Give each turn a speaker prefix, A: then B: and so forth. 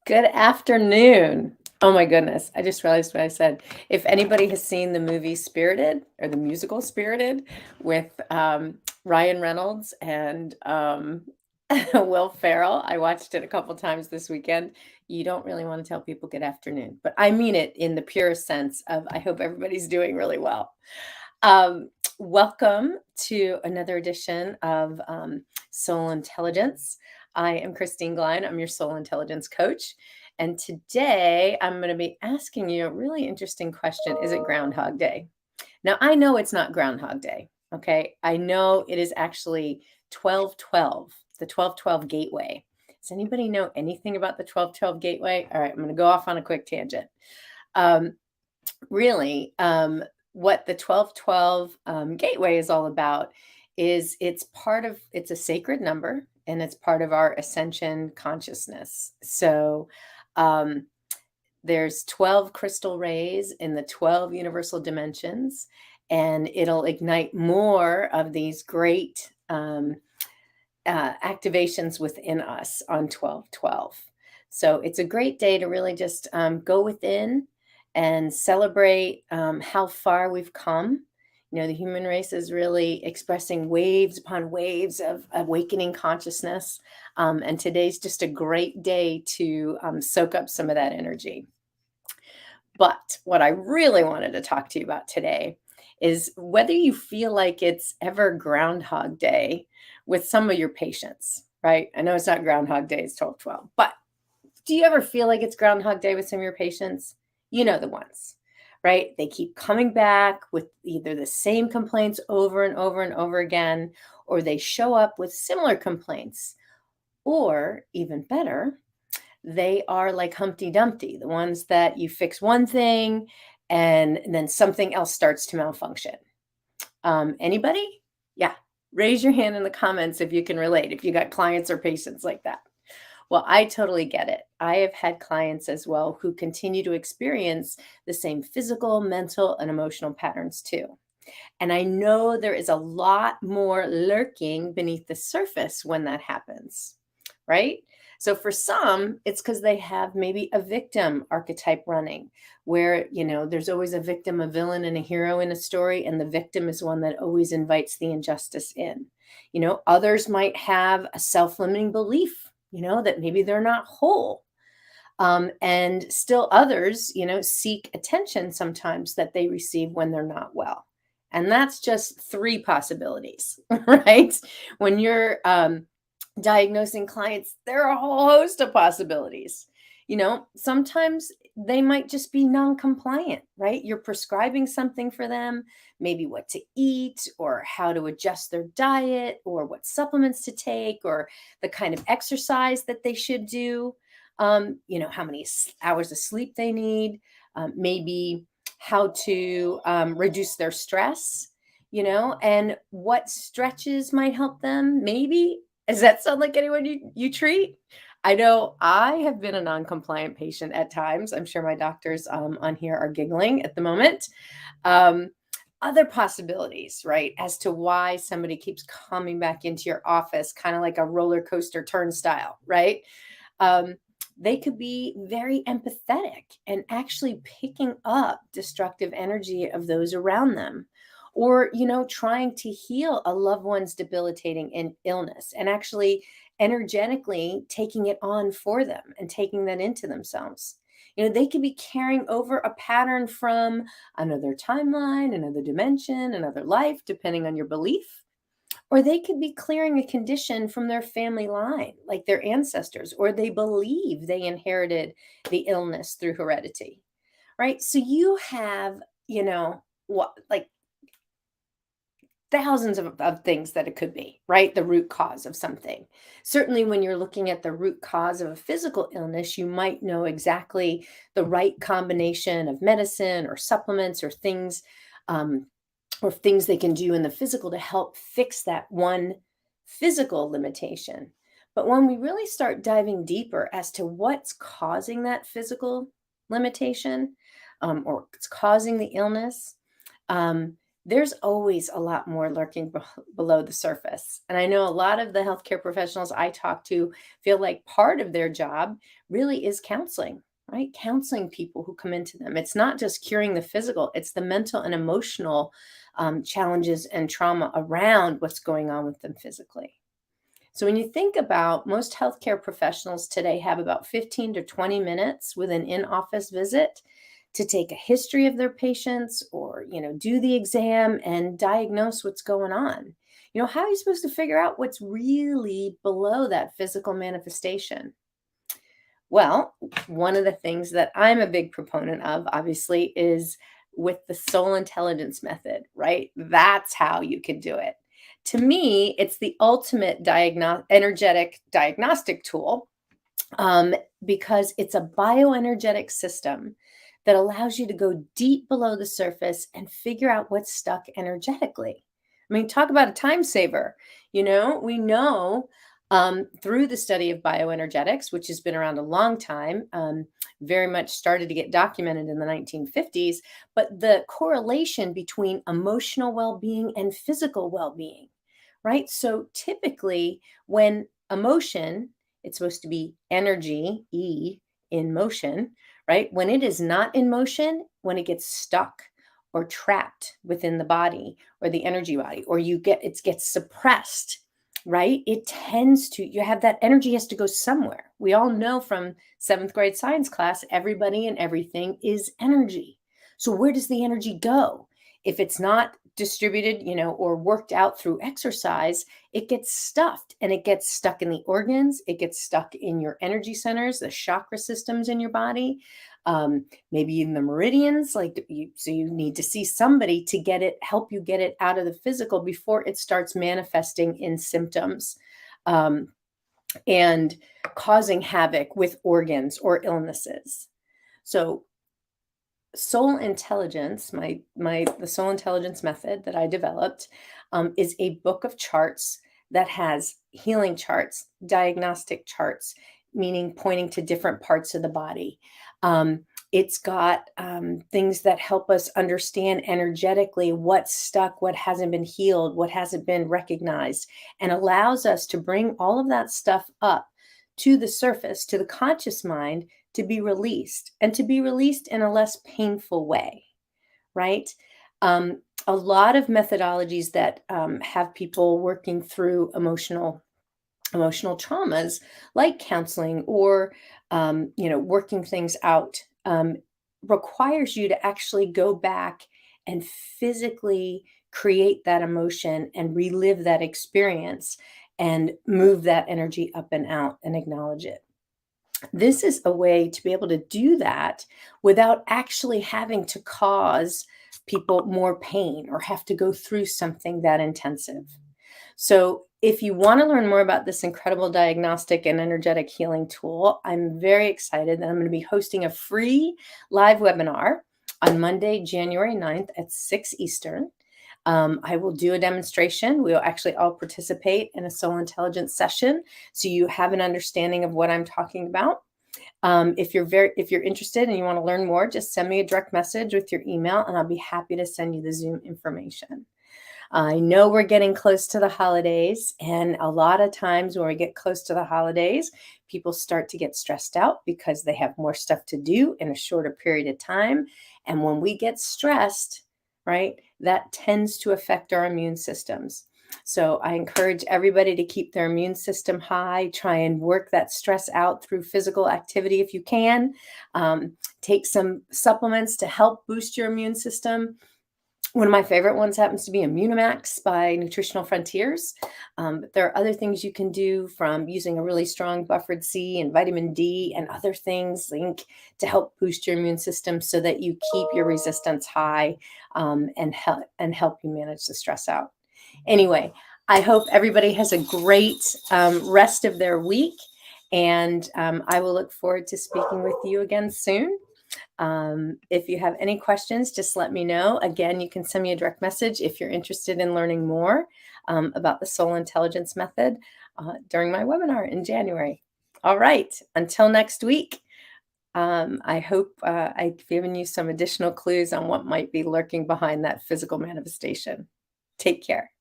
A: Good afternoon. Oh my goodness. I just realized what I said. If anybody has seen the movie Spirited or the musical Spirited with Ryan Reynolds and Will Ferrell, I watched it a couple times this weekend. You don't really want to tell people good afternoon, but I mean it in the purest sense of I hope everybody's doing really well. Um, Welcome to another edition of Soul Intelligence. I am Christine Gline. I'm your Soul Intelligence coach. And today I'm going to be asking you a really interesting question. Is it Groundhog Day? Now, I know it's not Groundhog Day. Okay. I know it is actually 1212, the 1212 Gateway. Does anybody know anything about the 1212 Gateway? All right. I'm going to go off on a quick tangent. Um, really, what the 1212 gateway is all about is it's a sacred number and it's part of our ascension consciousness. So um, there's 12 crystal rays in the 12 universal dimensions, and it'll ignite more of these great activations within us on 1212. So it's a great day to really just go within and celebrate how far we've come. You know, the human race is really expressing waves upon waves of awakening consciousness. And today's just a great day to soak up some of that energy. But what I really wanted to talk to you about today is whether you feel like it's ever Groundhog Day with some of your patients, right? I know it's not Groundhog Day, it's 12/12, but do you ever feel like it's Groundhog Day with some of your patients? You know the ones, right? They keep coming back with either the same complaints over and over and over again, or they show up with similar complaints, or even better, they are like Humpty Dumpty, the ones that you fix one thing and then something else starts to malfunction. Anybody? Yeah. Raise your hand in the comments if you can relate, if you got clients or patients like that. Well, I totally get it. I have had clients as well who continue to experience the same physical, mental, and emotional patterns too. And I know there is a lot more lurking beneath the surface when that happens, right? So for some, it's because they have maybe a victim archetype running where, there's always a victim, a villain, and a hero in a story, and the victim is one that always invites the injustice in. Others might have a self-limiting belief, that maybe they're not whole. And still others, seek attention sometimes that they receive when they're not well. And that's just three possibilities, right? When you're diagnosing clients, there are a whole host of possibilities. Sometimes they might just be non-compliant, right? You're prescribing something for them, maybe what to eat or how to adjust their diet or what supplements to take or the kind of exercise that they should do, how many hours of sleep they need, maybe how to reduce their stress, and what stretches might help them, maybe. Does that sound like anyone you treat? I know I have been a non-compliant patient at times. I'm sure my doctors on here are giggling at the moment. Um, Other possibilities, right, as to why somebody keeps coming back into your office, kind of like a roller coaster turnstile, right? Um, they could be very empathetic and actually picking up destructive energy of those around them, or trying to heal a loved one's debilitating illness and actually energetically taking it on for them and taking that into themselves. They could be carrying over a pattern from another timeline, another dimension, another life, depending on your belief, or they could be clearing a condition from their family line, like their ancestors, or they believe they inherited the illness through heredity, right? So you have, what, like thousands of things that it could be, right? The root cause of something. Certainly, when you're looking at the root cause of a physical illness, you might know exactly the right combination of medicine or supplements um, or things they can do in the physical to help fix that one physical limitation. But when we really start diving deeper as to what's causing that physical limitation, or it's causing the illness, um, There's always a lot more lurking below the surface. And I know a lot of the healthcare professionals I talk to feel like part of their job really is counseling, right? Counseling people who come into them. It's not just curing the physical, it's the mental and emotional challenges and trauma around what's going on with them physically. So when you think about most healthcare professionals today have about 15 to 20 minutes with an in-office visit to take a history of their patients or, do the exam and diagnose what's going on. How are you supposed to figure out what's really below that physical manifestation? Well, one of the things that I'm a big proponent of, obviously, is with the soul intelligence method, right? That's how you can do it. To me, it's the ultimate energetic diagnostic tool um, because it's a bioenergetic system that allows you to go deep below the surface and figure out what's stuck energetically. I mean, talk about a time saver. We know through the study of bioenergetics, which has been around a long time, very much started to get documented in the 1950s, but the correlation between emotional well being and physical well being, right? So typically, when emotion, it's supposed to be energy, E, in motion, right? When it is not in motion, when it gets stuck or trapped within the body or the energy body, or it gets suppressed, right? You have that energy has to go somewhere. We all know from seventh grade science class, everybody and everything is energy. So where does the energy go? If it's not distributed, or worked out through exercise, it gets stuffed and it gets stuck in the organs. It gets stuck in your energy centers, the chakra systems in your body, maybe even the meridians. So you need to see somebody to help you get it out of the physical before it starts manifesting in symptoms and causing havoc with organs or illnesses. So soul intelligence, the soul intelligence method that I developed, is a book of charts that has healing charts, diagnostic charts, meaning pointing to different parts of the body. It's got things that help us understand energetically what's stuck, what hasn't been healed, what hasn't been recognized, and allows us to bring all of that stuff up to the surface, to the conscious mind, to be released and to be released in a less painful way, right? A lot of methodologies that have people working through emotional traumas, like counseling or working things out, requires you to actually go back and physically create that emotion and relive that experience and move that energy up and out and acknowledge it. This is a way to be able to do that without actually having to cause people more pain or have to go through something that intensive. So, if you want to learn more about this incredible diagnostic and energetic healing tool, I'm very excited that I'm going to be hosting a free live webinar on Monday, January 9th at 6 Eastern. I will do a demonstration. We'll actually all participate in a soul intelligence session, so you have an understanding of what I'm talking about. If you're interested and you want to learn more, just send me a direct message with your email, and I'll be happy to send you the Zoom information. I know we're getting close to the holidays, and a lot of times when we get close to the holidays, people start to get stressed out because they have more stuff to do in a shorter period of time. And when we get stressed, right, that tends to affect our immune systems. So I encourage everybody to keep their immune system high, try and work that stress out through physical activity if you can. Take some supplements to help boost your immune system. One of my favorite ones happens to be Immunimax by Nutritional Frontiers. But there are other things you can do, from using a really strong buffered C and vitamin D and other things to help boost your immune system so that you keep your resistance high, and help you manage the stress out. Anyway, I hope everybody has a great rest of their week, and I will look forward to speaking with you again soon. If you have any questions, just let me know. Again, you can send me a direct message if you're interested in learning more about the soul intelligence method during my webinar in January. All right, until next week, I hope I've given you some additional clues on what might be lurking behind that physical manifestation. Take care.